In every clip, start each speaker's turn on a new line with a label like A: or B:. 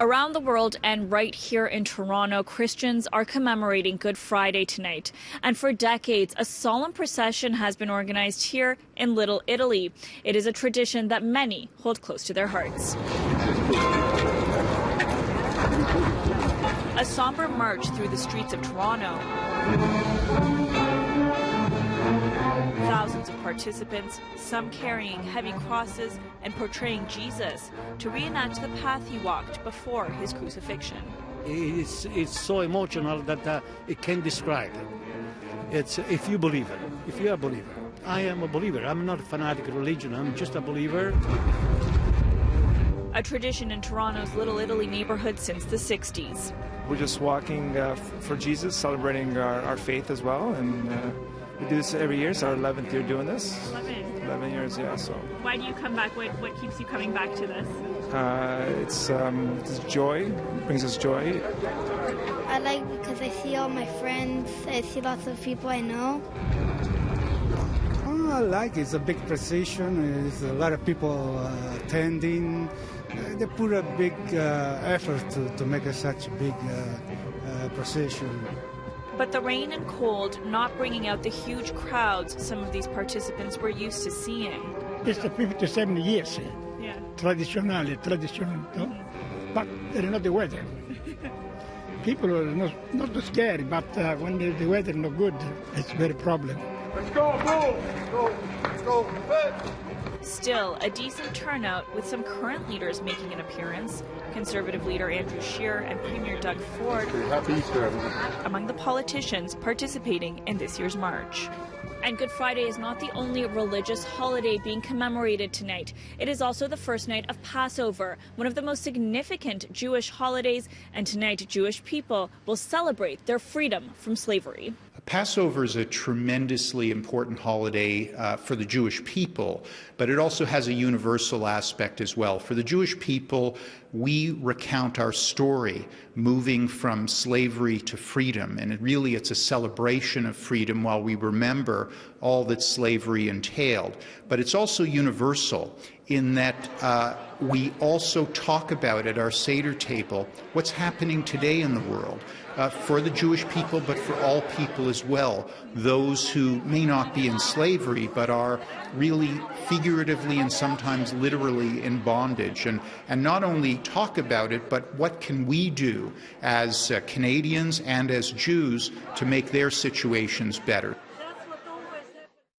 A: Around the world and right here in Toronto, Christians are commemorating Good Friday tonight. And for decades, a solemn procession has been organized here in Little Italy. It is a tradition that many hold close to their hearts. A somber march through the streets of Toronto. Thousands of participants, some carrying heavy crosses and portraying Jesus, to reenact the path he walked before his crucifixion.
B: It's so emotional that it can't describe it. It's if you believe it, if you're a believer. I am a believer. I'm not a fanatic of religion. I'm just a believer.
A: A tradition in Toronto's Little Italy neighborhood since the 60s.
C: We're just walking for Jesus, celebrating our faith as well, and we do this every year. It's our 11th year doing this. 11 years, yeah. So.
A: Why do you come back? What keeps you coming back to this?
C: It's joy. It brings us joy.
D: I like because I see all my friends. I see lots of people I know.
E: I like it. It's a big procession. There's a lot of people attending. They put a big effort to make such a big procession.
A: But the rain and cold not bringing out the huge crowds some of these participants were used to seeing.
F: It's the 57 years.
A: Yeah.
F: Traditional, no? But not the weather. People are not too scary, but when the weather is not good, it's a very problem.
C: Let's go, boom! Let's go,
A: Still, a decent turnout with some current leaders making an appearance. Conservative leader Andrew Scheer and Premier Doug Ford among the politicians participating in this year's march. And Good Friday is not the only religious holiday being commemorated tonight. It is also the first night of Passover, one of the most significant Jewish holidays, and tonight Jewish people will celebrate their freedom from slavery.
G: Passover is a tremendously important holiday for the Jewish people, but it also has a universal aspect as well. For the Jewish people, we recount our story moving from slavery to freedom, and it's a celebration of freedom while we remember all that slavery entailed. But it's also universal in that we also talk about at our Seder table what's happening today in the world. For the Jewish people, but for all people as well, those who may not be in slavery, but are really figuratively and sometimes literally in bondage. And not only talk about it, but what can we do as Canadians and as Jews to make their situations better?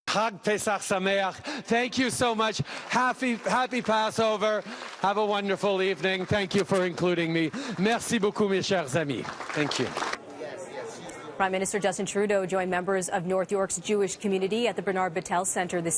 H: Chag Pesach Sameach. Thank you so much. Happy Passover. Have a wonderful evening. Thank you for including me. Merci beaucoup, mes chers amis. Thank you.
I: Prime Minister Justin Trudeau joined members of North York's Jewish community at the Bernard Battelle Centre this evening.